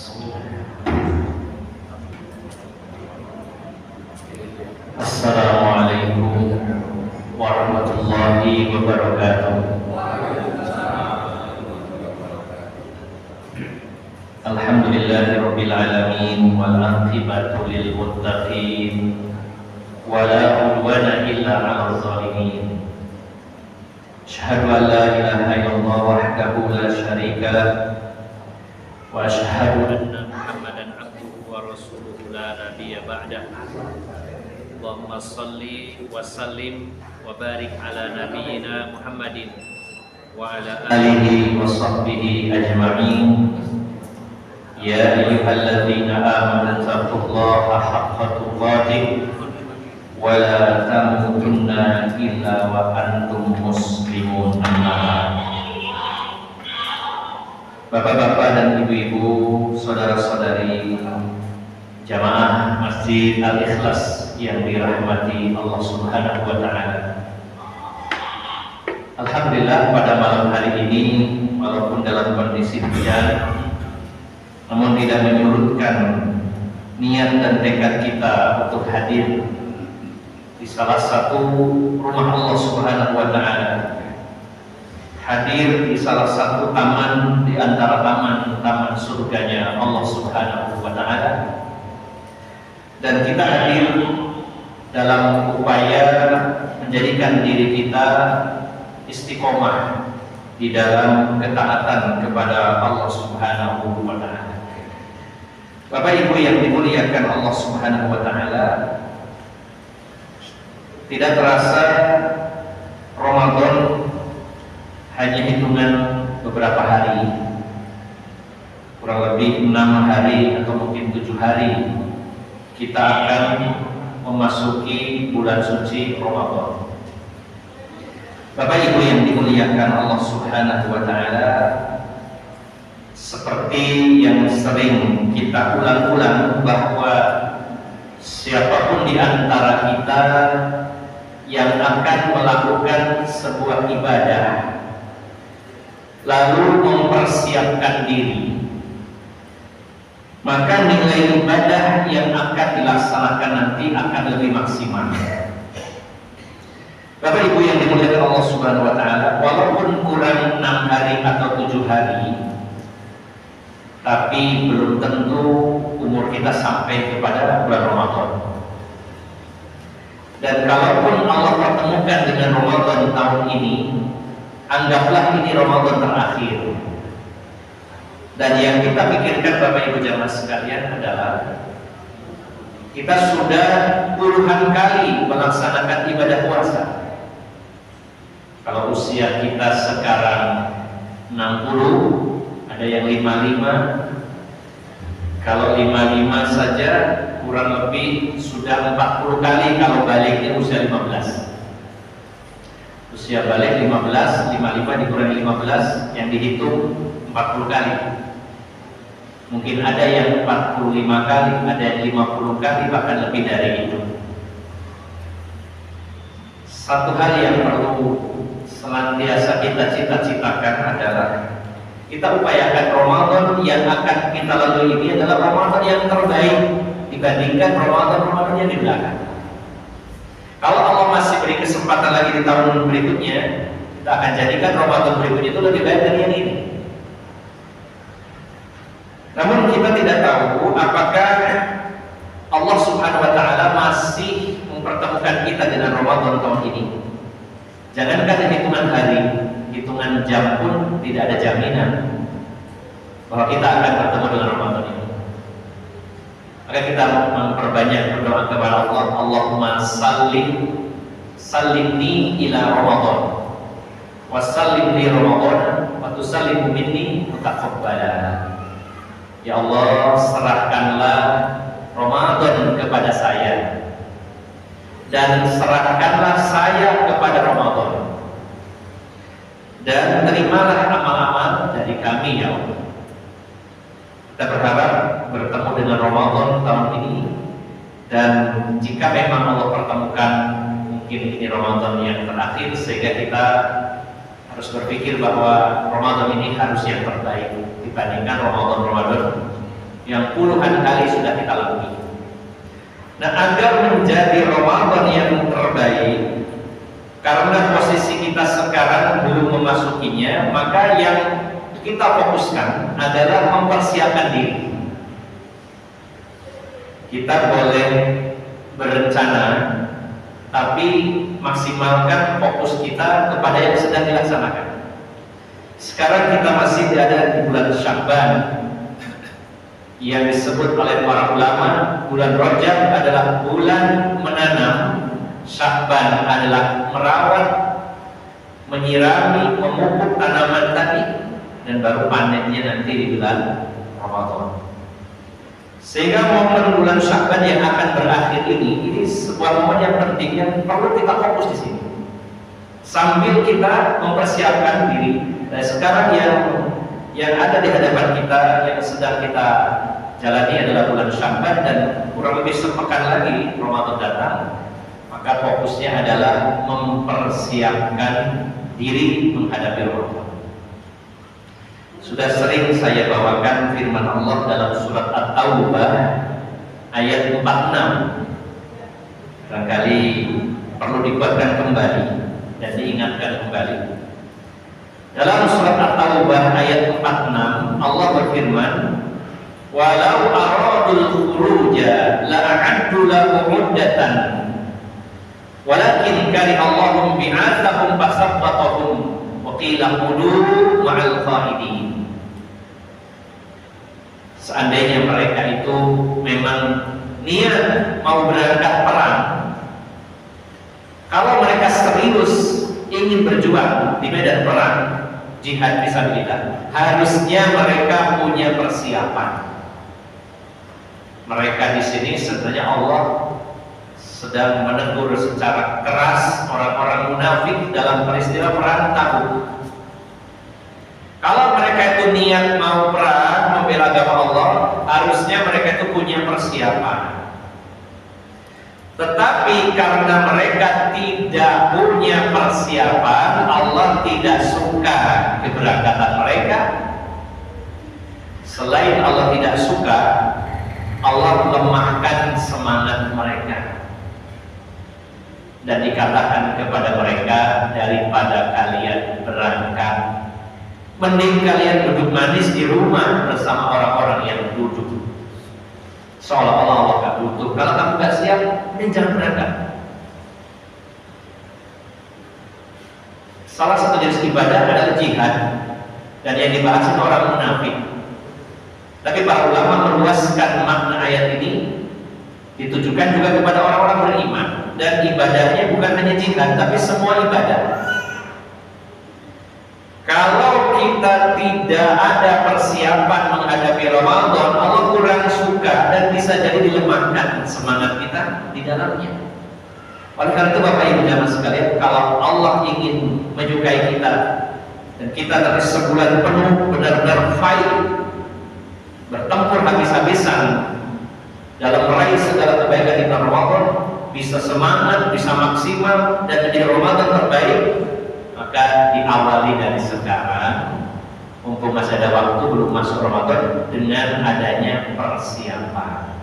Assalamualaikum warahmatullahi wabarakatuh. Alhamdulillahirabbil alamin wal aqibatu lil muttaqin wala udwana illa 'alal zalimin. Asyhadu an la ilaha illallah wahdahu la syarika lah wa asyhadu anna Muhammadan abduhu wa rasuluhu la nabiyya ba'dah. Allahumma salli wa sallim wa barik ala nabiyyina Muhammadin wa ala alihi wa sahbihi ajma'in. Ya ayyuhalladzina amanu taqullaha haqqa tuqatih wa la tamutunna illa wa antum muslimun. Bapak-bapak dan ibu-ibu, saudara-saudari jamaah Masjid Al-Ikhlas yang dirahmati Allah Subhanahu wa taala. Alhamdulillah pada malam hari ini walaupun dalam kondisi hujan, namun tidak menyurutkan niat dan tekad kita untuk hadir di salah satu rumah Allah Subhanahu wa taala. Hadir di salah satu taman di antara taman-taman surganya Allah Subhanahu wa taala. Dan kita hadir dalam upaya menjadikan diri kita istiqomah di dalam ketaatan kepada Allah Subhanahu wa taala. Bapak Ibu yang dimuliakan Allah Subhanahu wa taala, tidak terasa Ramadan hanya hitungan beberapa hari, kurang lebih 6 hari atau mungkin 7 hari kita akan memasuki bulan suci Ramadan. Bapak Ibu yang dimuliakan Allah Subhanahu wa taala, seperti yang sering kita ulang-ulang bahwa siapapun di antara kita yang akan melakukan sebuah ibadah lalu mempersiapkan diri, maka nilai ibadah yang akan dilaksanakan nanti akan lebih maksimal. Bapak Ibu yang dimuliakan Allah Subhanahu wa taala, walaupun kurang 6 hari atau 7 hari, tapi belum tentu umur kita sampai kepada bulan Ramadan. Dan kalaupun Allah pertemukan dengan Ramadan tahun ini, anggaplah ini Ramadan terakhir. Dan yang kita pikirkan Bapak Ibu jamaah sekalian adalah kita sudah puluhan kali melaksanakan ibadah puasa. Kalau usia kita sekarang 60, ada yang 55. Kalau 55 saja kurang lebih sudah 40 kali kalau baliknya usia 15. Usia balik 15, 55 dikurangi 15, yang dihitung 40 kali. Mungkin ada yang 45 kali, ada yang 50 kali, bahkan lebih dari itu. Satu hal yang perlu senantiasa kita cita-citakan adalah kita upayakan Ramadan yang akan kita lalui ini adalah Ramadan yang terbaik dibandingkan Ramadan yang di belakang. Kalau Allah masih beri kesempatan lagi di tahun berikutnya, kita akan jadikan Ramadan berikutnya itu lebih baik dari yang ini. Namun kita tidak tahu apakah Allah Subhanahu wa taala masih mempertemukan kita dengan Ramadan tahun ini. Jangankan hitungan hari, hitungan jam pun tidak ada jaminan bahwa kita akan bertemu dengan Ramadan ini. Maka kita memperbanyak berdoa kepada Allah, Allahumma sallimni ila Ramadan wa sallimni Ramadan wa tusallimu minni mutaqabbala. Ya Allah, serahkanlah Ramadan kepada saya dan serahkanlah saya kepada Ramadan, dan terimalah amal-amal dari kami ya Allah. Kita berharap bertemu dengan Ramadan tahun ini, dan jika memang Allah pertemukan mungkin ini Ramadan yang terakhir, sehingga kita harus berpikir bahwa Ramadan ini harus yang terbaik dibandingkan Ramadan yang puluhan kali sudah kita lalui. Nah, agar menjadi Ramadan yang terbaik, karena posisi kita sekarang belum memasukinya, maka yang kita fokuskan adalah mempersiapkan diri. Kita boleh berencana, tapi maksimalkan fokus kita kepada yang sedang dilaksanakan. Sekarang kita masih ada di bulan Sya'ban, yang disebut oleh para ulama bulan Rajab adalah bulan menanam, Sya'ban adalah merawat, menyirami, memupuk tanaman tadi, dan baru panennya nanti di bulan Ramadan. Sehingga momen bulan Sya'ban yang akan berakhir ini sebuah momen yang penting yang perlu kita fokus di sini. Sambil kita mempersiapkan diri. Nah, sekarang yang ada di hadapan kita yang sedang kita jalani adalah bulan Sya'ban, dan kurang lebih sepekan lagi Ramadan datang. Maka fokusnya adalah mempersiapkan diri menghadapi Ramadan. Sudah sering saya bawakan firman Allah dalam surat At-Taubah ayat 46. Barangkali perlu dikuatkan kembali dan diingatkan kembali. Dalam surat At-Taubah ayat 46 Allah berfirman, "Walau aradul khuruja la'addu lahu 'uddatan walakin karihallahum bi'atsahum fasabbatahum wa qila qulu ma'al qa'idin." Seandainya mereka itu memang niat mau berangkat perang, kalau mereka serius ingin berjuang di medan perang, jihad fisabilillah, harusnya mereka punya persiapan. Mereka di sini sebenarnya Allah sedang menegur secara keras orang-orang munafik dalam peristiwa perang Tabuk. Kalau mereka itu niat mau perang membela agama Allah, harusnya mereka itu punya persiapan. Tetapi karena mereka tidak punya persiapan, Allah tidak suka keberangkatan mereka. Selain Allah tidak suka, Allah lemahkan semangat mereka dan dikatakan kepada mereka, daripada kalian berangkat, mending kalian duduk manis di rumah bersama orang-orang yang duduk. Seolah-olah Allah gak butuh. Kalau kamu gak siap, mending jangan berangkat. Salah satu jenis ibadah adalah jihad, dan yang dibahas orang munafik. Tapi para ulama meluaskan makna ayat ini, ditujukan juga kepada orang-orang beriman, dan ibadahnya bukan hanya jihad, tapi semua ibadah. Kalau kita tidak ada persiapan menghadapi Ramadan, Allah kurang suka dan bisa jadi dilemahkan semangat kita di dalamnya. Oleh karena itu Bapak Ibu jamaah sekalian, kalau Allah ingin menyukai kita dan kita dari sebulan penuh benar-benar fight, bertempur habis-habisan dalam meraih segala kebaikan di Ramadan, bisa semangat, bisa maksimal dan menjadi Ramadan terbaik, maka diawali dari sekarang, mumpung masih ada waktu belum masuk Ramadan, dengan adanya persiapan.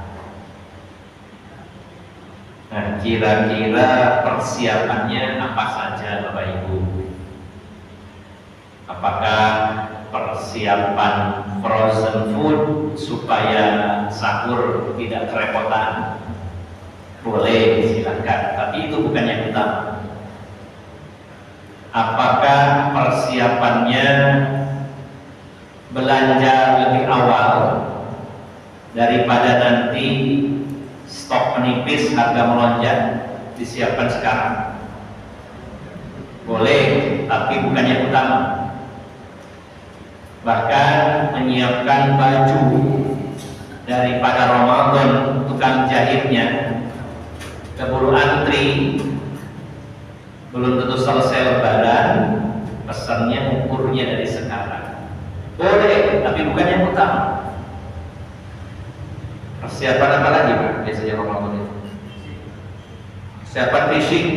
Nah, kira-kira persiapannya apa saja Bapak Ibu? Apakah persiapan frozen food supaya sahur tidak kerepotan? Boleh, silakan, tapi itu bukan yang utama. Apakah persiapannya belanja lebih awal daripada nanti stok menipis, harga melonjak, disiapkan sekarang? Boleh, tapi bukan yang utama. Bahkan menyiapkan baju daripada Ramadan, tukang jahitnya keburu antri, belum tentu selesai lebaran, pesannya ukurnya dari sekarang. Boleh, tapi bukan yang utama. Persiapan apa lagi Pak biasanya Ramadan itu? Persiapan fisik.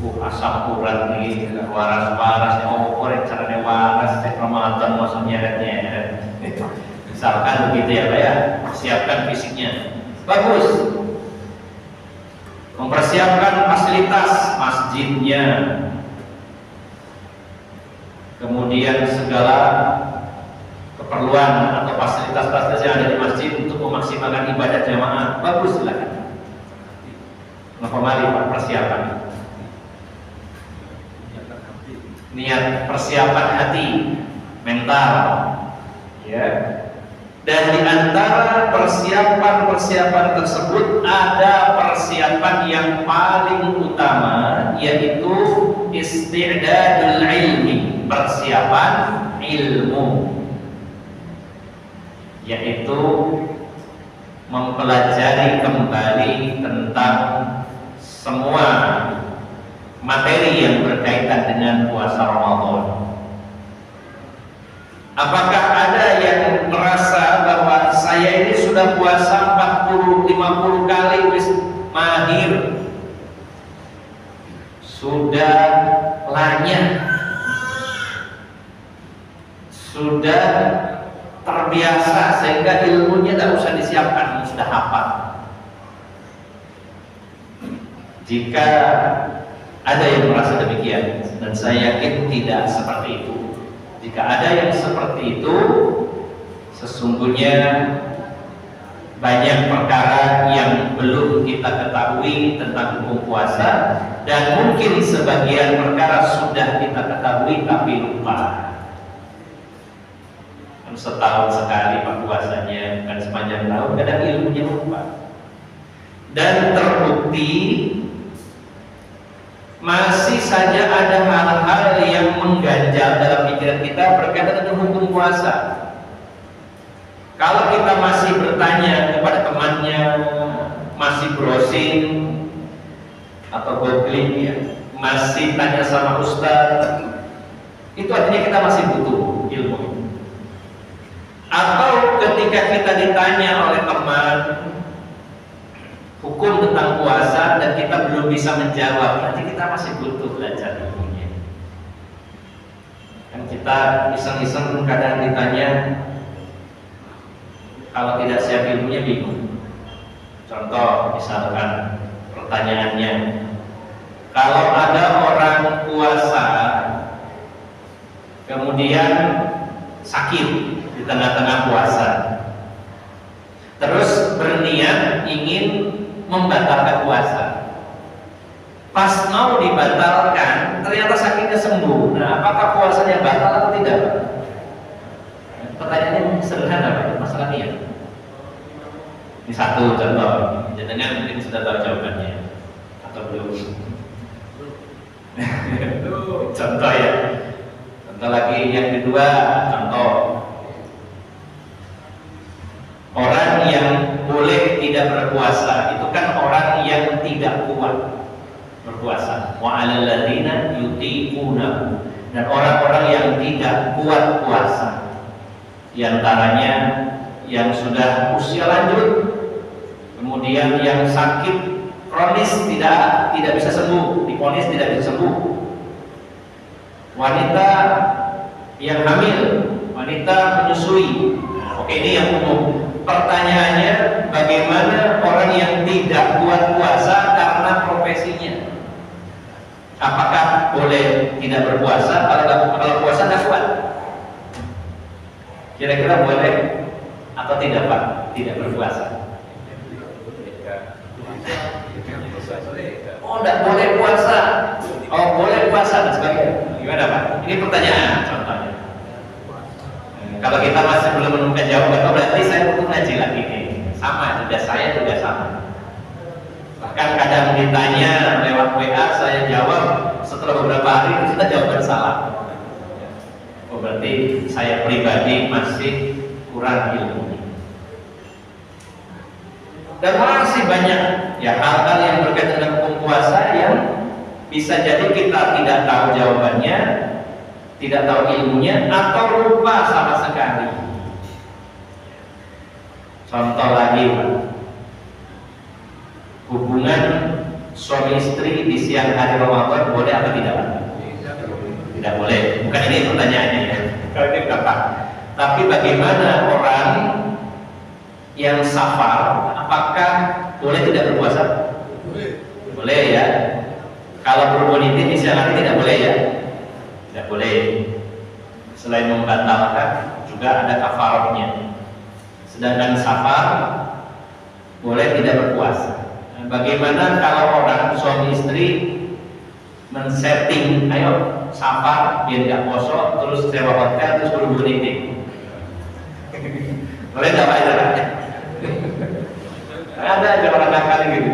Asam urat nih, waras-waras, oh korek caranya waras, Ramadan masa nyeret-nyeret. Misalkan begitu ya Pak ya, persiapkan fisiknya bagus, mempersiapkan fasilitas masjidnya, kemudian segala keperluan atau fasilitas-fasilitas yang ada di masjid untuk memaksimalkan ibadah jamaah, bagus, silakan. Mari Pak, persiapan. Niat persiapan hati, mental, ya. Dan di antara persiapan tersebut ada persiapan yang paling utama, yaitu isti'dadul ilmi, persiapan ilmu, yaitu mempelajari kembali tentang semua materi yang berkaitan dengan puasa Ramadan. Apakah ada yang merasa bahwa saya ini sudah puasa 40-50 kali wis mahir, sudah lanyah, sudah terbiasa sehingga ilmunya tidak usah disiapkan, sudah hafal? Jika ada yang merasa demikian, dan saya yakin tidak seperti itu. Jika ada yang seperti itu, sesungguhnya banyak perkara yang belum kita ketahui tentang hukum puasa, dan mungkin sebagian perkara sudah kita ketahui tapi lupa. Kan setahun sekali Pak puasanya, kan sepanjang tahun, kadang ilmunya lupa. Dan terbukti masih saja ada hal-hal yang mengganjal dalam pikiran kita berkaitan dengan hukum puasa. Kalau kita masih bertanya kepada temannya, masih browsing atau googling ya, masih tanya sama ustaz, itu artinya kita masih butuh ilmu. Atau ketika kita ditanya oleh teman hukum tentang puasa dan kita belum bisa menjawab, nanti kita masih butuh belajar ilmunya. Kan kita iseng-iseng kadang ditanya, kalau tidak siap ilmunya bingung. Contoh misalkan pertanyaannya, kalau ada orang puasa kemudian sakit di tengah-tengah puasa, terus berniat ingin membatalkan puasa, pas mau dibatalkan ternyata sakitnya sembuh. Nah, apakah puasanya batal atau tidak? Pertanyaannya sederhana Pak, masalah niat. Ini satu contoh, jangan mungkin sudah tahu jawabannya atau belum. Contoh ya. Contoh lagi yang kedua, contoh orang yang boleh tidak berpuasa itu kan orang yang tidak kuat berpuasa. Wa 'alal ladzina yutiquna, dan orang-orang yang tidak kuat puasa, di antaranya yang sudah usia lanjut, kemudian yang sakit kronis tidak bisa sembuh, divonis tidak bisa sembuh, wanita yang hamil, wanita menyusui. Oke, ini yang umum. Pertanyaannya, bagaimana orang yang tidak kuat puasa karena profesinya? Apakah boleh tidak berpuasa kalau puasa tidak kuat? Kira-kira boleh atau tidak Pak tidak berpuasa? Oh, tidak boleh puasa. Oh, boleh puasa dan sebagainya. Gimana Pak? Ini pertanyaan contohnya. Kalau kita masih belum menemukan jawaban, oh berarti saya perlu ngaji lagi nih. Sama juga, saya juga sama. Bahkan kadang ditanya lewat WA, saya jawab setelah beberapa hari sudah jawaban salah. Oh berarti saya pribadi masih kurang ilmu. Dan masih banyak ya hal-hal yang berkaitan dengan hukum puasa yang bisa jadi kita tidak tahu jawabannya, tidak tahu ilmunya, atau lupa sama sekali. Contoh lagi Pak, hubungan suami istri di siang hari Ramadan boleh atau tidak Pak? Tidak boleh. Bukan ini pertanyaannya ya. Kalau ini berapa? Tapi bagaimana orang yang safar, apakah boleh tidak berpuasa? Boleh ya. Kalau berhubungan intim istilahnya tidak boleh ya. Tidak boleh. Selain membatalkan, juga ada kafarahnya. Sedangkan safar boleh tidak berpuasa. Nah, bagaimana kalau orang suami istri men-setting, ayo safar biar nggak poso, terus sewa hotel, terus berhubungan intim? Boleh nggak Pak itu? Ada aja orang nakal gitu.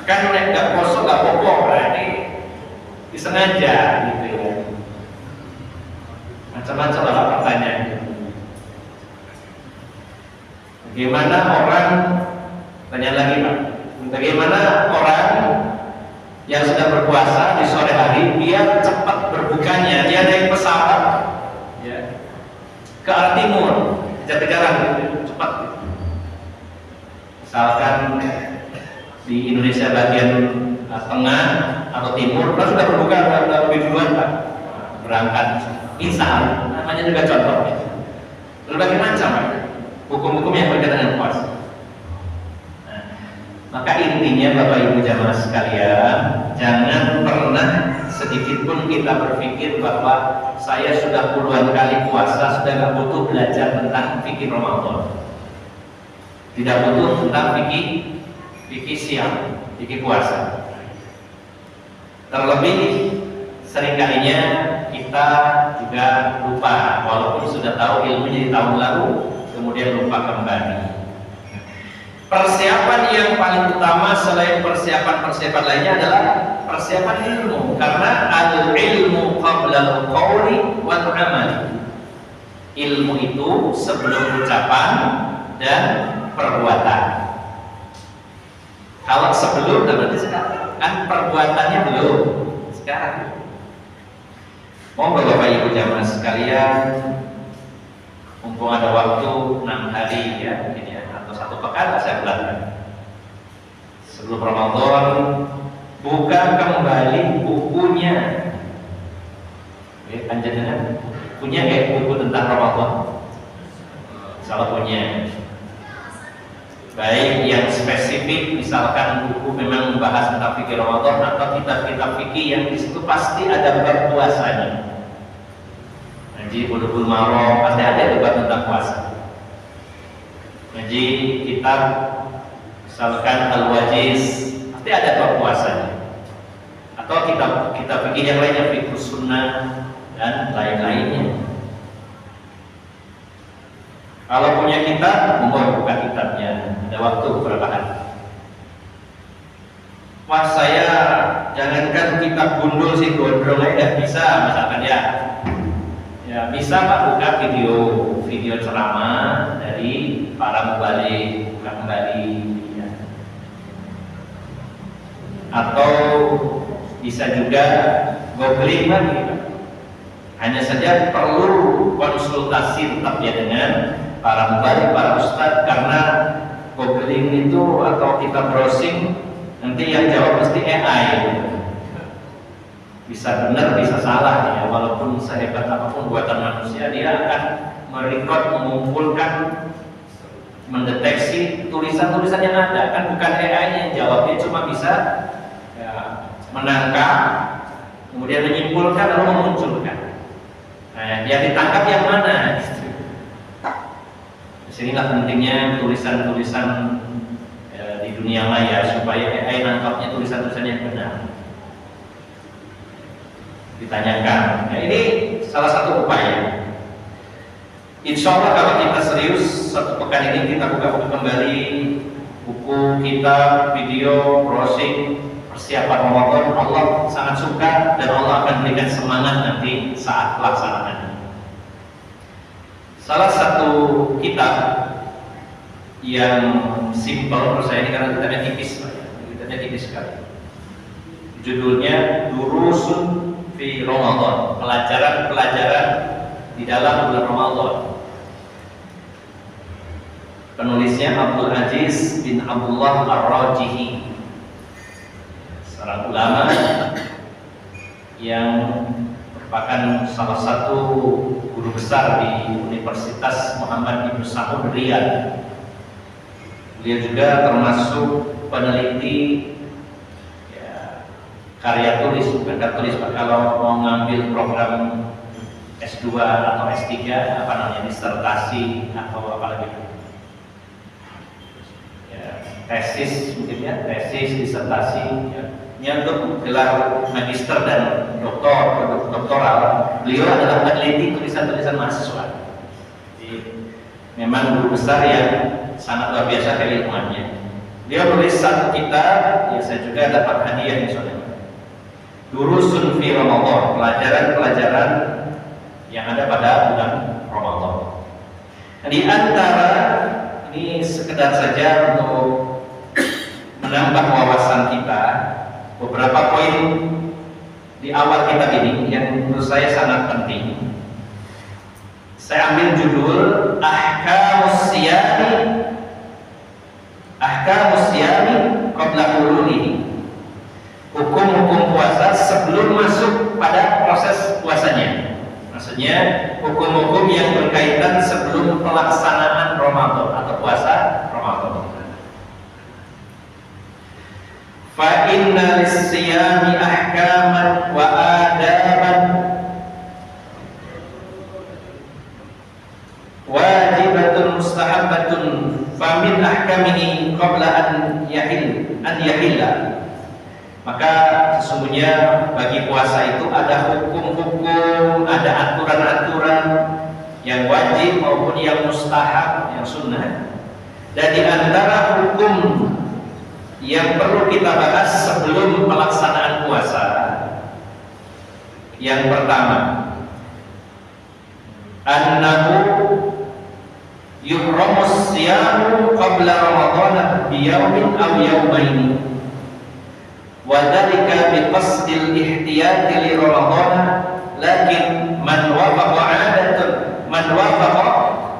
Kan nggak poso nggak pokok, berarti disengaja gitu ya. Macam-macam lah pertanyaan. Bagaimana orang, tanya lagi Pak, bagaimana orang yang sudah berpuasa di sore hari, dia cepat berbukanya, dia naik pesawat ya, ke arah timur, kejar-kejaran gitu, cepat. Misalkan di Indonesia bagian tengah atau timur, kan sudah berbuka lebih duluan Pak, berangkat. Misal, namanya juga contoh. Berbagai macam hukum-hukum yang berkaitan dengan puasa. Nah, maka intinya Bapak Ibu jamaah sekalian, jangan pernah sedikit pun kita berpikir bahwa saya sudah puluhan kali puasa, sudah nggak butuh belajar tentang fikih Ramadan. Tidak butuh tentang fikih siang, fikih puasa. Terlebih seringkalinya kita juga lupa, walaupun sudah tahu ilmunya di tahun lalu, kemudian lupa kembali. Persiapan yang paling utama selain persiapan-persiapan lainnya adalah persiapan ilmu, karena al-ilmu qabla al-qawli wal amal. Ilmu itu sebelum ucapan dan perbuatan. Kalau sebelum, berarti sekarang kan perbuatannya belum sekarang. Mohon Bapak Ibu jamaah sekalian, mumpung ada waktu 6 hari ya, mungkin ya, atau 1 pekan saya belakang. Sebelum Ramadan, buka kembali bukunya. Ya, panjenengan punya kayak buku tentang Ramadan? Salah punya. Baik yang spesifik, misalkan buku memang membahas tentang fikih Ramadan, atau kitab-kitab fikih yang di situ pasti ada bab puasanya. Ngaji Bulughul Maram pasti ada bab tentang puasa. Ngaji kitab misalkan Al-Wajiz pasti ada bab puasanya. Atau kitab fikih yang lainnya, Fiqh Sunnah dan lain-lainnya. Kalau punya kitab, mohon buka kitabnya. Ada waktu beberapa hari. Wah, saya jangankan kitab gundul sih, gondrong aja bisa, misalkan ya. Ya bisa Pak, buka video ceramah dari para mubalik, buka kembali. Ya. Atau bisa juga googling lagi. Hanya saja perlu konsultasi tetap ya dengan para mubalik, para ustadz, karena googling itu atau kita browsing nanti yang jawab mesti AI. Bisa benar, bisa salah ya. Walaupun sehebat apapun buatan manusia, dia akan merekod, mengumpulkan, mendeteksi tulisan-tulisan yang ada. Kan bukan AI yang jawabnya, cuma bisa ya, menangkap, kemudian menyimpulkan lalu memunculkan. Nah, yang ditangkap yang mana? Disinilah pentingnya tulisan-tulisan di dunia maya, supaya AI nangkapnya tulisan-tulisan yang benar. Ditanyakan. Nah, ini salah satu upaya. Insya Allah kalau kita serius 1 pekan ini kita buka kembali buku, kitab, video, browsing persiapan Ramadan. Allah sangat suka dan Allah akan berikan semangat nanti saat pelaksanaan. Salah satu kitab yang simpel menurut saya ini, karena kitabnya tipis sekali. Judulnya Durusun fi Ramadan, pelajaran-pelajaran di dalam bulan Ramadan. Penulisnya Abdul Aziz bin Abdullah Ar-Rajihi, seorang ulama yang merupakan salah satu guru besar di Universitas Muhammad Ibn Saud Riyadh. Beliau juga termasuk peneliti karya tulis, bukan karya tulis, kalau mau ngambil program S2 atau S3 apa namanya, disertasi atau apa lagi ya, tesis mungkin ya, tesis, disertasi ya, untuk gelar magister dan doktoral. Beliau adalah peneliti tulisan-tulisan mahasiswa. Jadi memang guru besar yang sangat luar biasa keilmuannya. Dia tulis satu kitab, ya saya juga dapat hadiah misalnya. Durusun fi Ramadan, pelajaran-pelajaran yang ada pada bulan Ramadan. Di antara ini sekedar saja untuk menambah wawasan kita, beberapa poin di awal kitab ini yang menurut saya sangat penting. Saya ambil judul Ahkamus Siyami qabla hululihi. Hukum-hukum puasa sebelum masuk pada proses puasanya. Maksudnya hukum-hukum yang berkaitan sebelum pelaksanaan Ramadan atau puasa Ramadan. Fa inna lis-siyami ahkaman wa adaban wajibatun mustahabbatun fa min ahkamihi qabla an yahilla. Maka sesungguhnya bagi puasa itu ada hukum-hukum, ada aturan-aturan yang wajib maupun yang mustahab, yang sunnah. Dan di antara hukum yang perlu kita bahas sebelum pelaksanaan puasa, yang pertama, annahu yuhramus siyamu qabla Ramadan biyawmin aw yawmaini, wa dzalika biqasdil ihtiyati li Ramadan, lakin man wafaqa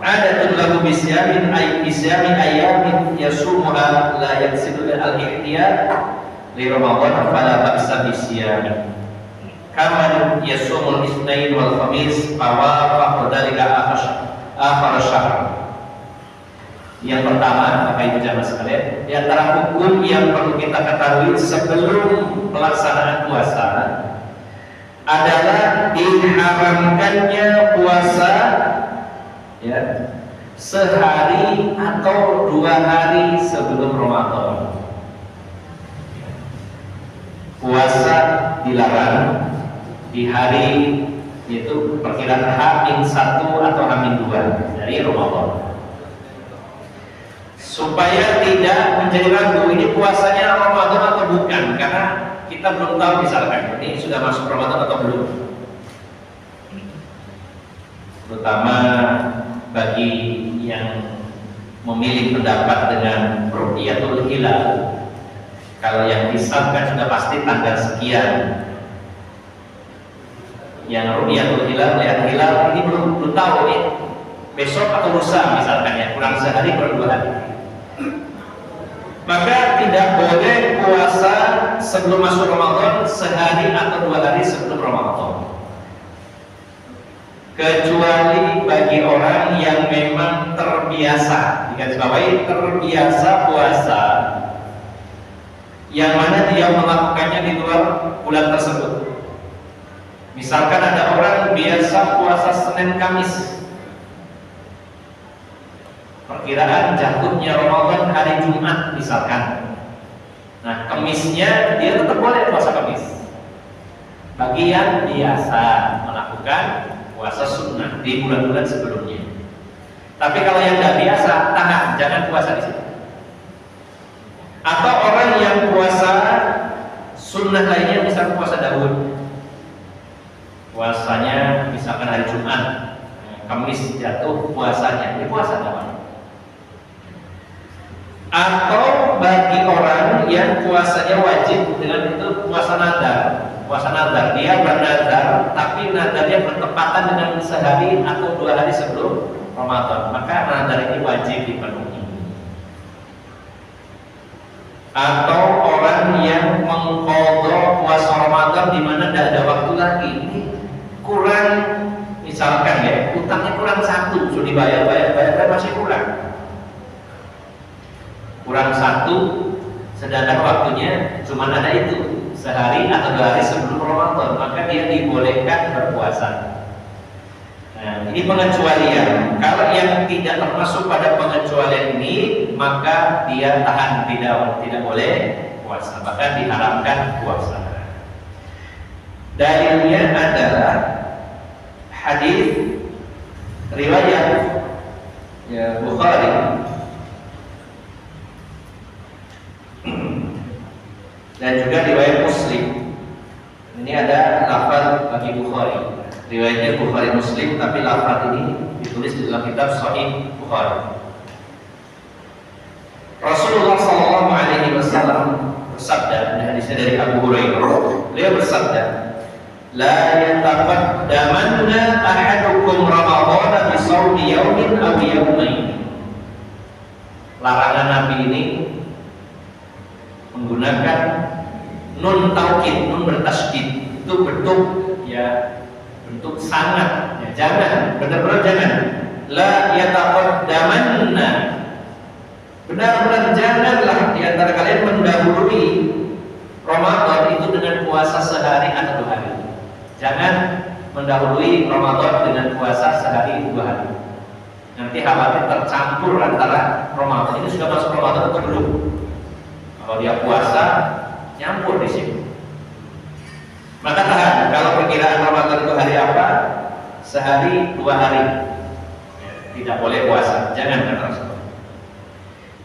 'adatun lahu bisyamin ayamin yasumuha la yaqsidu al-ihtiyat li Ramadan fala ba'sa bisyami kama yasumul itsnain wal khamis fawafaqa dzalika akhar syahr. Yang pertama, Bapak Ibu jamaah sekalian, di antara hukum yang perlu kita ketahui sebelum pelaksanaan puasa adalah diharamkannya puasa ya, sehari atau 2 hari sebelum Ramadan. Puasa dilarang di hari itu perkiraan H-1 atau H-2 dari Ramadan, supaya tidak menjadi ragu ini puasanya Ramadan atau bukan, karena kita belum tahu misalkan ini sudah masuk Ramadan atau belum. Terutama bagi yang memilih pendapat dengan ru'yatul hilal, kalau yang hisab kan sudah pasti tanggal sekian. Yang ru'yatul hilal, lihat hilal ini belum tahu nih, besok atau lusa misalkan ya, kurang sehari kurang 2 hari. Maka tidak boleh puasa sebelum masuk Ramadan sehari atau 2 hari sebelum Ramadan, kecuali bagi orang yang memang terbiasa, digarisbawahi terbiasa puasa, yang mana dia melakukannya di luar bulan tersebut. Misalkan ada orang biasa puasa Senin Kamis, perkiraan jatuhnya Ramadan hari Jumat misalkan. Nah, Kamisnya dia tetap boleh puasa Kamis. Bagi yang biasa melakukan puasa sunnah di bulan-bulan sebelumnya. Tapi kalau yang tidak biasa, tahan, jangan puasa di situ. Atau orang yang puasa sunnah lainnya, misalkan puasa Daud, puasanya misalkan hari Jumat, Kamis jatuh puasanya, dia puasa namanya. Atau bagi orang yang puasanya wajib dengan itu puasa nadar. Puasa nadar, dia bernadar tapi nadarnya bertepatan dengan sehari atau 2 hari sebelum Ramadan, maka nadar ini wajib dipenuhi. Atau orang yang mengqadha puasa Ramadan di mana tidak ada waktu lagi, kurang, misalkan ya, utangnya kurang 1, sudah dibayar masih kurang 1, sedangkan waktunya cuma ada itu sehari atau 2 hari sebelum Ramadan, maka dia dibolehkan berpuasa. Nah, ini pengecualian. Kalau yang tidak termasuk pada pengecualian ini, maka dia tahan, tidak boleh puasa, bahkan diharamkan puasa. Dalilnya adalah hadis riwayat Bukhari dan juga riwayat Muslim. Ini ada lafaz bagi Bukhari. Riwayatnya Bukhari Muslim, tapi lafaz ini ditulis di dalam kitab Sahih Bukhari. Rasulullah SAW bersabda, ini hadisnya dari Abu Hurairah. Beliau bersabda, "La yataqaddamanna ahadukum Ramadhana bi shaumi yawmin aw yawmayn." Larangan Nabi ini menggunakan nun taukid, nun bertasydid. Itu bentuk sangat, ya, jangan, benar-benar jangan. La yataqaddamanna, benar-benar janganlah di antara kalian mendahului Ramadan itu dengan puasa sehari atau 2 hari. Jangan mendahului Ramadan dengan puasa sehari 2 hari. Nanti khawatir tercampur antara Ramadan ini sudah masuk Ramadan atau belum. Kalau dia puasa, nyampur di sini. Maka tahan. Kalau perkiraan Ramadan itu hari apa? Sehari 2 hari. Tidak boleh puasa. Jangan kata Rasulullah.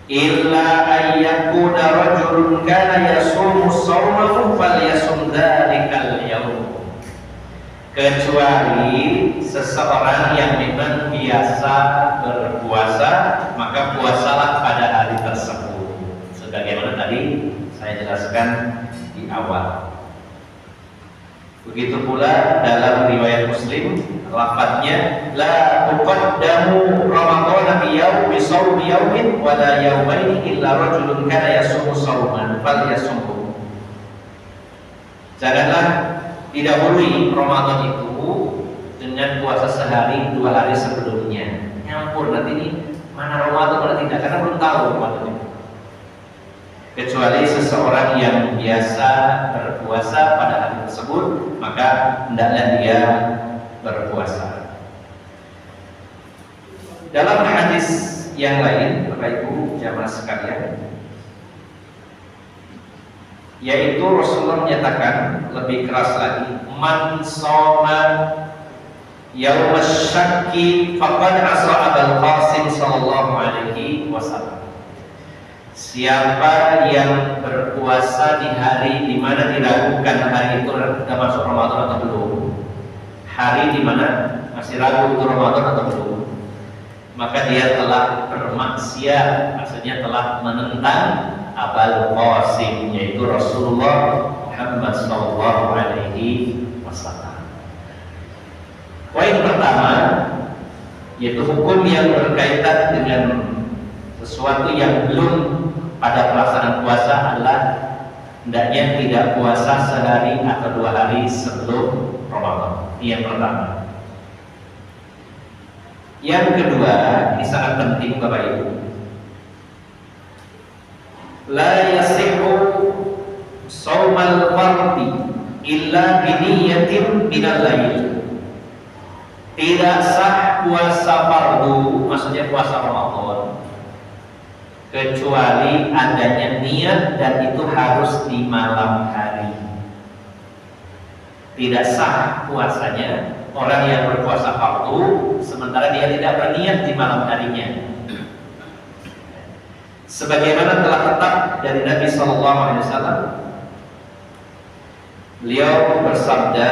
Illa ayyakuna rajulun kana yasumu shawmahu falyasum dzalikal yawm. Kecuali seseorang yang memang biasa berpuasa, maka puasalah pada hari tersebut. Sebagaimana tadi saya jelaskan di awal. Begitu pula dalam riwayat Muslim, lafadznya la tuqaddamu Ramadhana bi shaumi yawmin wa la yawmaini illa rajulun kana yasumu shauman falyasumhu. Janganlah didahului Ramadan itu dengan puasa sehari 2 hari sebelumnya. Nyampur nanti ini mana Ramadan mana tidak, karena belum tahu Ramadan itu. Kecuali seseorang yang biasa berpuasa pada hari tersebut, maka hendaklah dia berpuasa. Dalam hadis yang lain, Bapak Ibu jamaah sekalian, yaitu Rasulullah menyatakan lebih keras lagi, man shoma yaumasy syakki faqad asa Abul Qasim sallallahu alaihi wasallam. Siapa yang berpuasa di hari di mana diragukan hari itu sudah masuk Ramadan atau belum, hari di mana masih ragu itu Ramadan atau belum, maka dia telah bermaksiat, maksudnya telah menentang Abul Qasim, yaitu Rasulullah Muhammad sallallahu alaihi wasallam. Poin pertama yaitu hukum yang berkaitan dengan sesuatu yang belum pada pelaksanaan puasa adalah hendaknya tidak puasa sehari atau 2 hari sebelum Ramadan. Ini yang pertama. Yang kedua, ini sangat penting Bapak Ibu. La yasihu shaumal fardhi illa biniyatin minal lail. Tidak sah puasa fardu, maksudnya puasa Ramadan, kecuali adanya niat dan itu harus di malam hari. Tidak sah puasanya orang yang berpuasa fardu sementara dia tidak berniat di malam harinya. Sebagaimana telah tetap dari Nabi SAW, beliau bersabda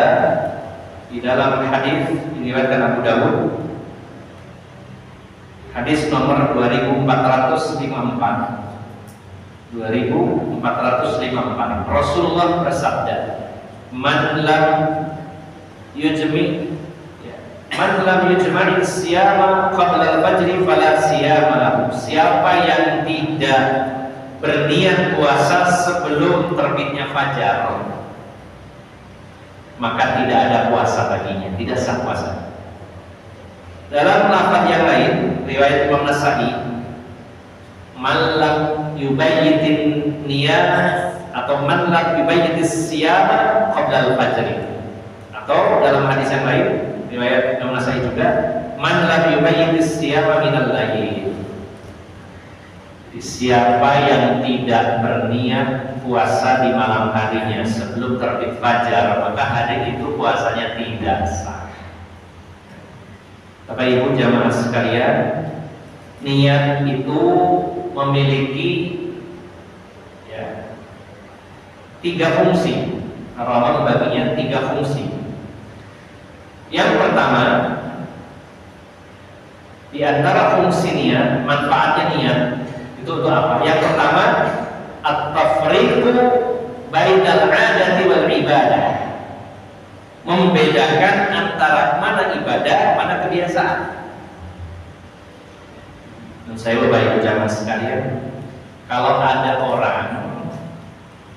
di dalam hadis diriwayatkan Abu Dawud, hadis nomor 2454. Rasulullah bersabda, man lam yujmi siyama qabla al-fajri fala siyama lahu. Siapa yang tidak berniat puasa sebelum terbitnya fajar, maka tidak ada puasa baginya, tidak sah puasa. Dalam lafaz yang lain, riwayat Imam Nasa'i, man lam yubayyitin niyah atau man lam yubayyitis siyama qabla al-fajr. Atau dalam hadis yang lain, riwayat Imam Nasa'i juga, man lam yubayyitis siyama minal lail. Siapa yang tidak berniat puasa di malam harinya sebelum terbit fajar, maka hari itu puasanya tidak sah. Bapak Ibu jamaah sekalian, niat itu memiliki ya, 3 fungsi. Ulama membaginya 3 fungsi. Yang pertama, di antara fungsi niat, manfaatnya niat itu untuk apa? Yang pertama, at-tafriqu bainal 'adati wal ibadah. Membedakan antara mana ibadah, mana kebiasaan. Dan saya Bapak Ibu jamaah sekalian, kalau ada orang,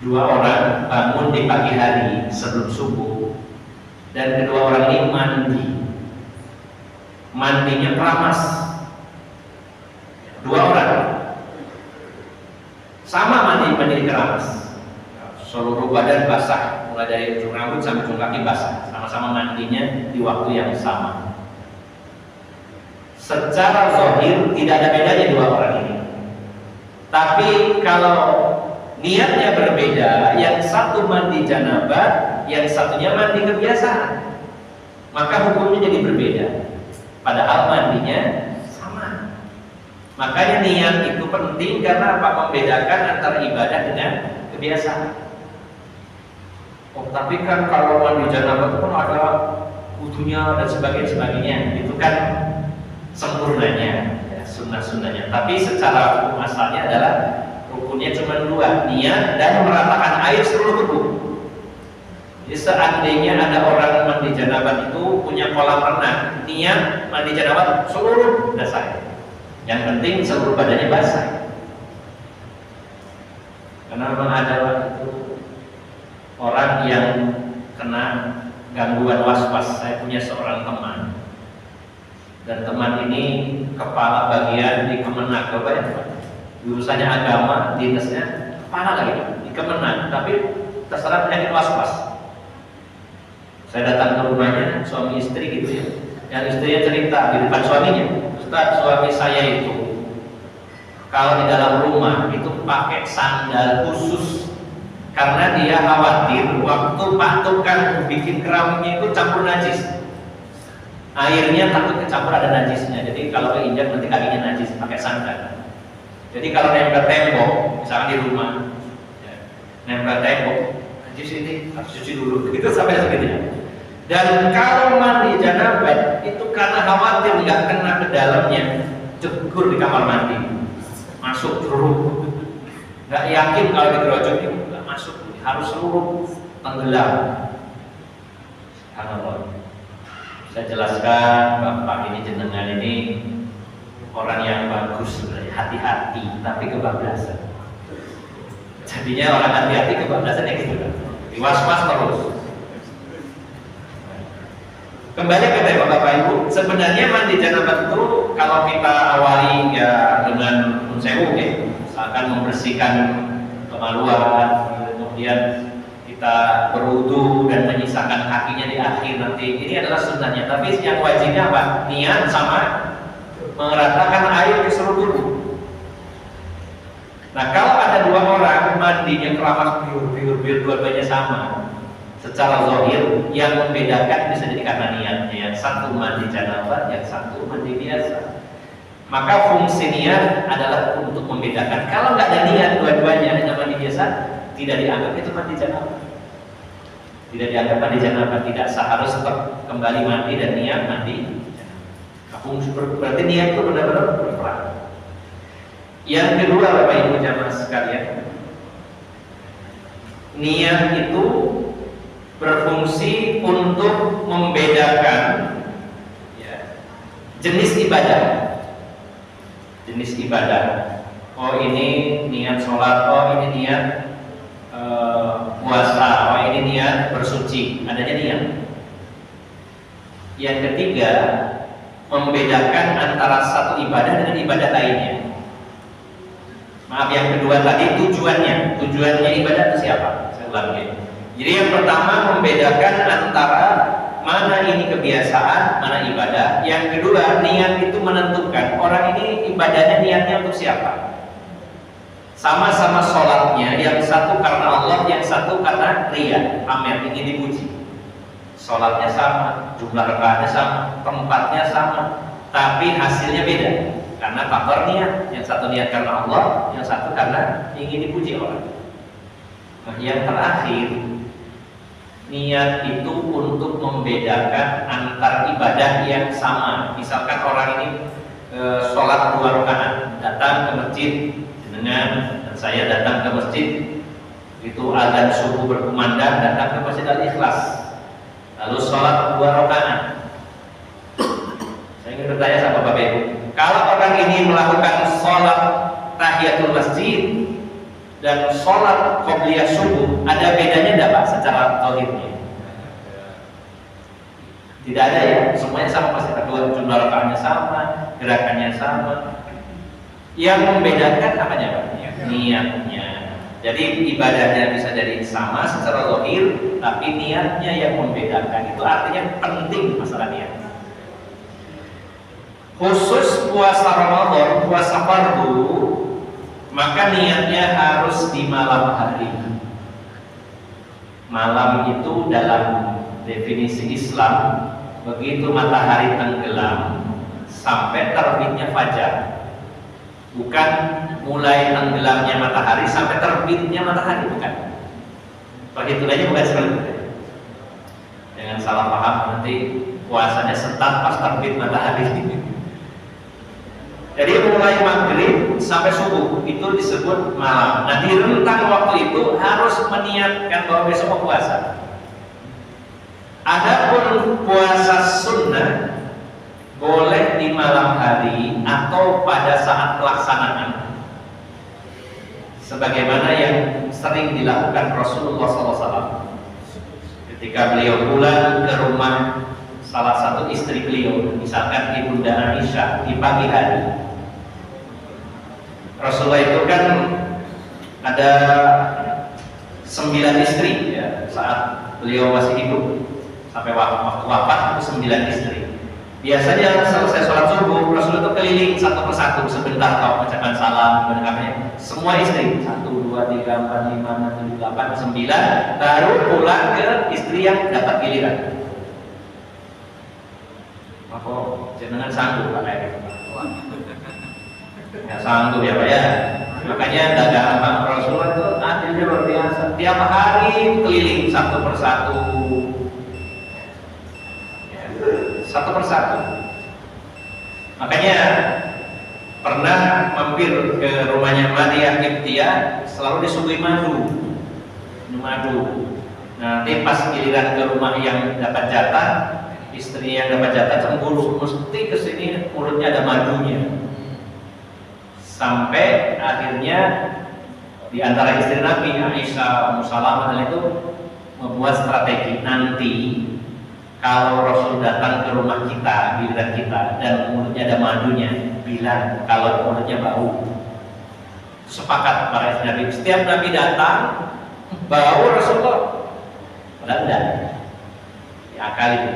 2 orang bangun di pagi hari sebelum subuh, dan kedua orang ini mandinya keramas, 2 orang sama mandi keramas, seluruh badan basah, mulai dari ujung rambut sampai ujung kaki basah, sama-sama mandinya di waktu yang sama. Secara zahir tidak ada bedanya 2 orang ini. Tapi kalau niatnya berbeda, yang satu mandi janabah, yang satunya mandi kebiasaan, maka hukumnya jadi berbeda. Padahal mandinya sama. Makanya niat itu penting karena apa? Membedakan antara ibadah dengan kebiasaan. Oh, tapi kan kalau mandi janabah itu kan ada wudunya dan sebagainya, itu kan sempurnanya, ya, sunnah-sunnahnya. Tapi secara hukum asalnya adalah rukunnya cuma 2, niat dan meratakan air seluruh tubuh. Jadi seandainya ada orang mandi janabah itu punya kolam renang, niat mandi janabah seluruh dasar. Yang penting seluruh badannya basah. Karena memang ada itu orang yang kena gangguan was-was. Saya punya seorang teman, dan teman ini kepala bagian di Kemenak, Bapak ya, jurusannya agama, dinasnya kepala lagi di Kemenak, tapi terserah penyakit was-was. Saya datang ke rumahnya, suami istri gitu ya, yang istrinya cerita di depan suaminya, Ustaz, suami saya itu kalau di dalam rumah itu pakai sandal khusus karena dia khawatir waktu patukan bikin keramiknya itu campur najis, airnya takut kecampur ada najisnya. Jadi kalau keinjak nanti kakinya najis, pakai sandal. Jadi kalau nempel tembok, misalkan di rumah, ya, nempel tembok, najis ini harus cuci dulu. Itu sampai segitunya. Dan kalau mandi janabah itu karena khawatir nggak kena ke dalamnya, jegur di kamar mandi, masuk seluruh. Nggak yakin kalau digerojok itu nggak masuk, harus seluruh tenggelam. Subhanallah. Saya jelaskan, Bapak ini jenengan ini orang yang bagus sebenarnya, hati-hati tapi kebablasan. Jadinya orang hati-hati kebablasan yang gitu kan, was-was terus. Kembali ke tema Bapak Ibu, sebenarnya mandi janabah itu kalau kita awali ya dengan unsewu ya, misalkan membersihkan kemaluan, kemudian kita berwudu dan menyisakan kakinya di akhir nanti, ini adalah sunnahnya. Tapi yang wajibnya apa? Niat sama meratakan air ke seluruh tubuh. Nah kalau ada 2 orang mandinya keramas biur dua-duanya sama, secara zahir yang membedakan bisa jadi karena niatnya, yang satu mandi janabah, yang satu mandi biasa. Maka fungsi niat adalah untuk membedakan. Kalau nggak ada niat dua-duanya hanya mandi biasa, tidak dianggap itu mandi janabah. Tidak dianggap mandi janabah, tidak sah, harus tetap kembali mandi dan niat mandi. Fungsi berarti niat itu benar-benar berperan. Yang kedua Bapak Ibu jamaah sekalian, niat itu berfungsi untuk membedakan ya, jenis ibadah. Jenis ibadah. Oh ini niat sholat, oh ini niat puasa, oh ini niat bersuci, adanya niat. Yang ketiga, membedakan antara satu ibadah dengan ibadah lainnya. Maaf, yang kedua tadi tujuannya ibadah itu siapa? Saya ulangi. Jadi yang pertama membedakan antara mana ini kebiasaan, mana ibadah. Yang kedua, niat itu menentukan orang ini ibadahnya niatnya untuk siapa. Sama-sama sholatnya, yang satu karena Allah, yang satu karena riya, pamer, ingin dipuji. Sholatnya sama, jumlah rakaatnya sama, tempatnya sama, tapi hasilnya beda. Karena faktor niat, yang satu niat karena Allah, yang satu karena ingin dipuji orang. Nah, yang terakhir, niat itu untuk membedakan antar ibadah yang sama. Misalkan orang ini sholat 2 rakaat, datang ke masjid dengan dan saya datang ke masjid, itu azan subuh berkumandang, datang ke masjid Al-Ikhlas, lalu sholat 2 rakaat. Saya ingin bertanya sama Bapak Ibu, kalau orang ini melakukan sholat tahiyatul masjid dan sholat qobliyah subuh, ada bedanya tidak Pak secara tauhidnya? Tidak ada ya, semuanya sama pasti. Kedua jumlah rakaatnya sama, gerakannya sama. Yang membedakan apanya Pak? Niatnya. Jadi ibadahnya bisa jadi sama secara zahir, tapi niatnya yang membedakan. Itu artinya penting masalah niat. Khusus puasa Ramadan, puasa fardu, maka niatnya harus di malam hari. Malam itu dalam definisi Islam, begitu matahari tenggelam sampai terbitnya fajar. Bukan mulai tenggelamnya matahari sampai terbitnya matahari, bukan. Perhitungannya bukan seperti itu. Jangan salah paham, nanti puasanya setat pas terbit matahari. Jadi mulai maghrib sampai subuh itu disebut malam. Nah, di rentang waktu itu harus meniatkan bahwa besok mau puasa. Adapun puasa sunnah boleh di malam hari atau pada saat pelaksanaan, sebagaimana yang sering dilakukan Rasulullah SAW ketika beliau pulang ke rumah salah satu istri beliau, misalkan Ibunda Aisyah, di pagi hari. Rasulullah itu kan ada 9 istri ya, saat beliau masih hidup sampai waktu wafat itu 9 istri. Biasanya selesai sholat subuh Rasulullah itu keliling satu persatu, sebentar kau ucapkan salam kepada semua istri, 1, 2, 3, 4, 5, 6, 7, 8, 9, baru pulang ke istri yang dapat giliran. Maka jangan sanggup Pak kayak gitu. Nggak sanggup ya Pak ya. Makanya dagang Rasulullah itu adilnya luar biasa. Tiap hari keliling satu persatu, satu persatu. Makanya pernah mampir ke rumahnya Maria Qibtiyah, selalu disuguhi madu, minum madu. Nanti pas giliran ke rumah yang dapat jatah, istri yang dapat jatah cemburu, mesti kesini mulutnya ada madunya. Sampai akhirnya di antara istri Nabi Aisyah, Ummu Salamah itu membuat strategi, nanti kalau Rasul datang ke rumah kita, giliran kita, dan mulutnya ada madunya, bilang kalau mulutnya bau. Sepakat para istri Nabi. Setiap Nabi datang, bau Rasulullah. Padahal enggak. Diakali itu.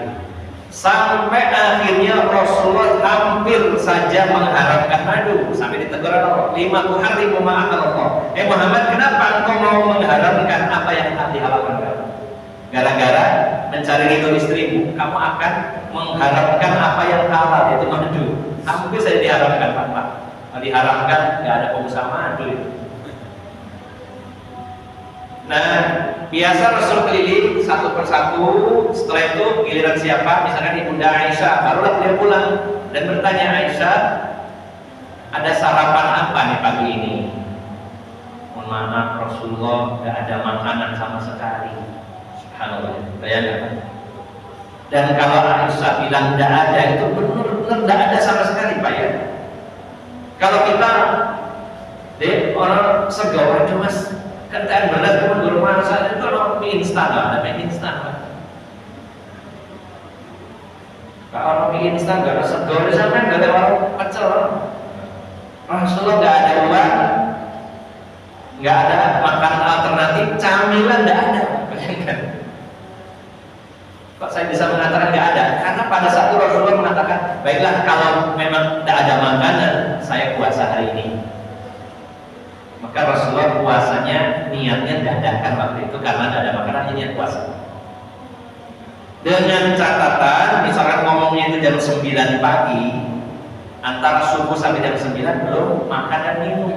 Sampai akhirnya Rasulullah hampir saja mengharamkan madu, sampai ditegur Allah, 5 hari memaafkan Allah. Muhammad, kenapa engkau mau mengharamkan apa yang telah dihalalkan kamu? Gara-gara mencari ridho istrimu, kamu akan mengharamkan apa yang halal, yaitu madu. Hampir saja diharamkan Pak. Diharamkan, nggak ada pengusaha madu itu. Nah, biasa Rasul keliling satu persatu. Setelah itu giliran siapa? Misalkan Ibunda Aisyah, barulah beliau pulang dan bertanya, Aisyah, ada sarapan apa nih pagi ini? Mohon maaf Rasulullah, nggak ada makanan sama sekali. Subhanallah, bayangkan. Dan kalau Aisyah bilang tidak ada, itu benar-benar tidak ada sama sekali Pak ya. Kalau kita orang segawa, Mas, kentaan berat pun di rumah zaman saya itu orang mie instan lah, ada mie instan lah. Kalau mie instan nggak ada sego, sampai nggak ada warung pecel. Rasulullah nggak ada uang, nggak ada makanan alternatif, camilan nggak ada. Bayangkan. Kok saya bisa mengatakan nggak ada? Karena pada saat itu Rasulullah mengatakan, baiklah kalau memang tidak ada makanan, saya puasa hari ini. Maka Rasulullah puasanya niatnya dadakan waktu itu karena tidak ada makanan, niat puasa. Dengan catatan, misalkan ngomongnya itu jam 9 pagi, antara subuh sampai jam 9 belum makan dan minum.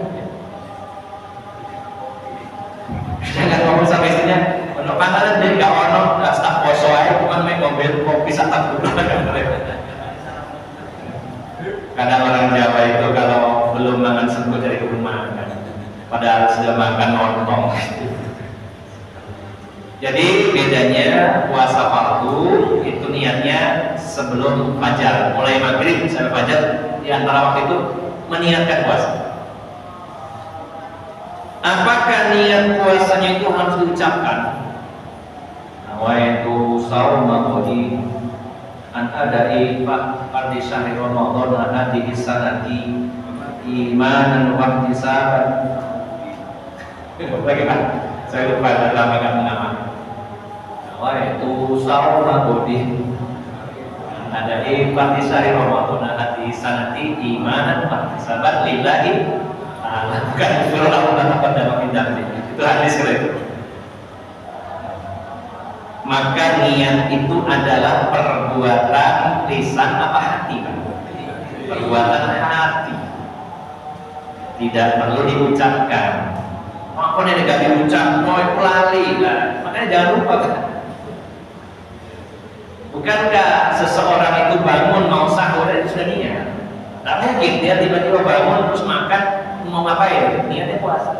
Jangan ngomong sampai istrinya, untuk panganan dia nggak ono, nggak staf poso aja, cuma main mobil kopi satu dulu. Karena orang Jawa itu kalau belum makan sebut dari rumah kan. Padahal sudah makan lontong. Jadi bedanya puasa fardu itu niatnya sebelum fajar, mulai maghrib sampai fajar, di antara waktu itu meniatkan puasa. Apakah niat puasanya itu harus diucapkan? Nawaitu shauma ghadi an adai fardhi syahri Ramadan hadhihi sanati imanan wa ihtisaban. Bagaimana? Saya lupa nama. Nawaitu shauma ghadi an adai fardhi syahri Ramadan hadhihi sanati imanan wa ihtisaban lillahi ta'ala. Bukan suruh Allah pada makin itu hadis itu. Maka niat itu adalah perbuatan lisan apa hati, Pak? Perbuatan hati. Tidak perlu diucapkan. Makanya tidak diucap, mau lali kan? Makanya jangan lupa kan? Bukankah seseorang itu bangun mau sahur itu sudah niat? Tak mungkin dia tiba-tiba bangun terus makan mau ngapain? Niatnya puasa.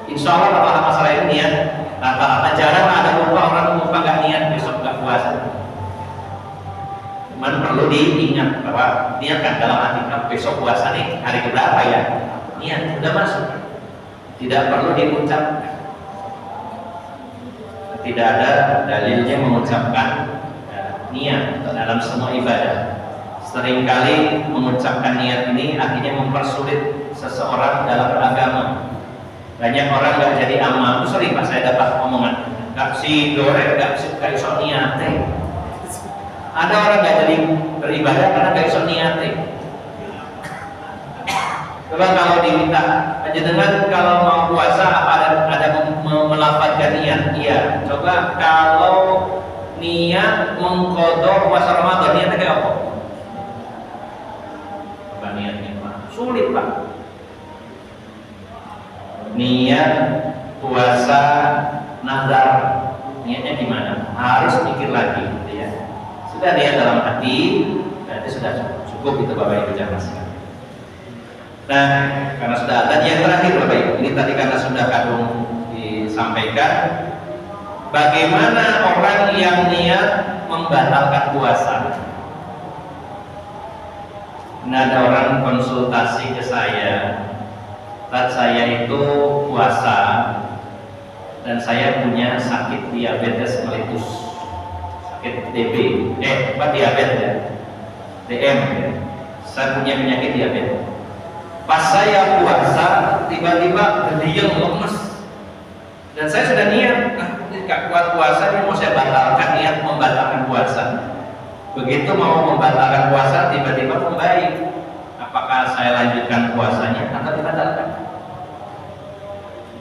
Insya Allah kalau masalah ini niat, rata-rata jarang ada lupa orang lupa nggak niat besok nggak puasa. Cuman perlu diingat bahwa niatkan dalam hati besok puasa nih hari keberapa ya? Niat sudah masuk, tidak perlu diucapkan. Tidak ada dalilnya mengucapkan niat dalam semua ibadah. Seringkali mengucapkan niat ini akhirnya mempersulit seseorang dalam beragama. Banyak orang nggak jadi amal. Itu sering Pak saya dapat omongan, nggak si goreng, nggak iso niate. Ada orang nggak jadi beribadah karena nggak iso niate. Coba kalau diminta panjenengan kalau mau puasa apa ada melafazkan niat? Iya. Coba kalau niat mengqadha puasa Ramadan niatnya kayak apa? Coba niatnya Pak. Sulit Pak. Niat puasa nazar, niatnya gimana? Harus mikir lagi, gitu ya. Sudah niat dalam hati, berarti sudah cukup itu Bapak Ibu jangan sekali. Nah, karena sudah ada yang terakhir Bapak Ibu, ini tadi karena sudah kadung disampaikan, bagaimana orang yang niat membatalkan puasa? Nah, ada orang konsultasi ke saya. Saat saya itu puasa dan saya punya sakit diabetes melitus, sakit DB, diabetes ya, DM. Saya punya penyakit diabetes. Pas saya puasa, tiba-tiba berdiam lemes, dan saya sudah niat, nggak kuat puasa, ini mau saya batalkan, niat membatalkan puasa. Begitu mau membatalkan puasa, tiba-tiba membaik. Apakah saya lanjutkan puasanya atau dibatalkan?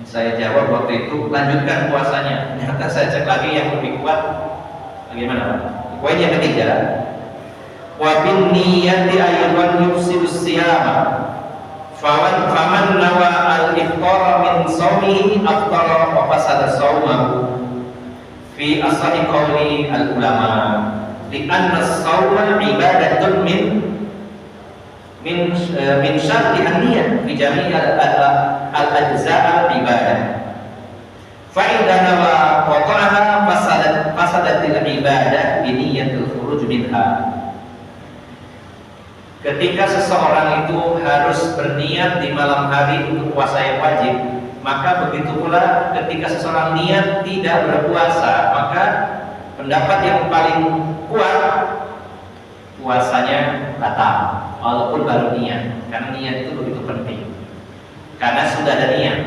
Saya jawab waktu itu lanjutkan puasanya. Ternyata saya cek lagi yang lebih kuat. Bagaimana? Poin yang ketiga, wa bin niyati ayyan yufsidus siyama. Faman nawa al-iftara min shaumihi aftara wa fasada shaumahu. Fi ashahi qawli al-ulama. Li'anna as-shauma ibadatun min syarti an-niyah fi jami' al-ajza' al-ibadah. Fa idza nawa qata'aha fasadatil ibadah bi niyyatil khuruj minha. Ketika seseorang itu harus berniat di malam hari untuk puasa yang wajib, Maka begitu pula ketika seseorang niat tidak berpuasa, maka pendapat yang paling kuat puasanya batal walaupun baru niat, karena niat itu begitu penting. Karena sudah ada niat.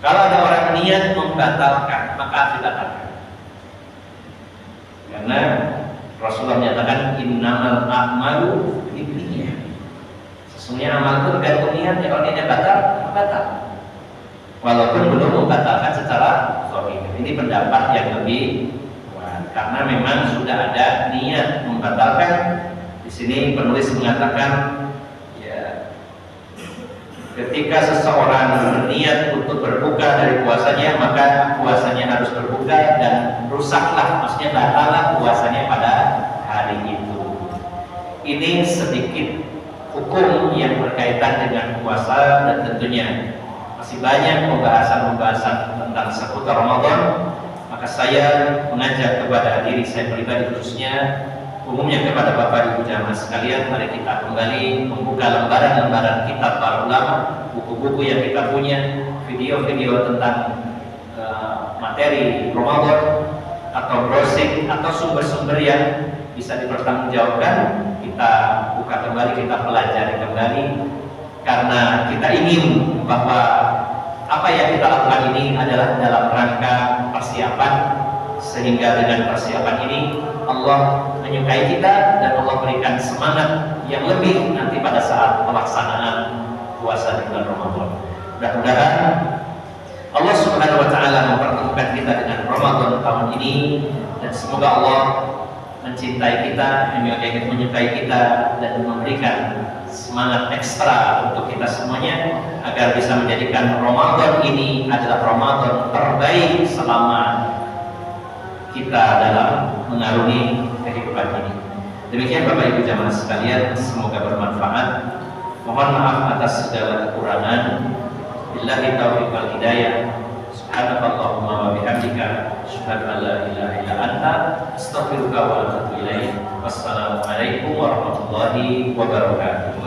Kalau ada orang niat membatalkan, maka harus dibatalkan. Karena Rasulullah menyatakan innamal a'malu binniyah. Sesungguhnya amal itu tergantung niat. Kalau niatnya batal, batal. Walaupun belum membatalkan secara zahir. Ini pendapat yang lebih kuat karena memang sudah ada niat membatalkan. Di sini penulis mengatakan ya, ketika seseorang berniat untuk berbuka dari puasanya, maka puasanya harus berbuka dan rusaklah, maksudnya batallah puasanya pada hari itu. Ini sedikit hukum yang berkaitan dengan puasa, dan tentunya masih banyak pembahasan-pembahasan tentang seputar Ramadan. Maka saya mengajak kepada diri saya pribadi khususnya, umumnya kepada Bapak Ibu jamaah sekalian, mari kita kembali membuka lembaran-lembaran kitab para ulama, buku-buku yang kita punya, video-video tentang materi Ramadan atau browsing atau sumber-sumber yang bisa dipertanggungjawabkan, kita buka kembali, kita pelajari kembali, karena kita ingin bahwa apa yang kita lakukan ini adalah dalam rangka persiapan, sehingga dengan persiapan ini Allah menyukai kita dan Allah berikan semangat yang lebih nanti pada saat pelaksanaan puasa di bulan Ramadan. Mudah-mudahan Allah Subhanahu wa taala mempertemukan kita dengan Ramadan tahun ini, dan semoga Allah mencintai kita, menyukai kita, dan memberikan semangat ekstra untuk kita semuanya agar bisa menjadikan Ramadan ini adalah Ramadan terbaik selama kita dalam mengarungi kehidupan ini. Demikian Bapak Ibu jamaah sekalian, semoga bermanfaat. Mohon maaf atas segala kekurangan. Billahi taufiq wal hidayah. Subhanakallahumma wa bihamdika, asyhadu an la ilaha illa anta, astaghfiruka wa atubu ilaik. Wassalamualaikum warahmatullahi wabarakatuh.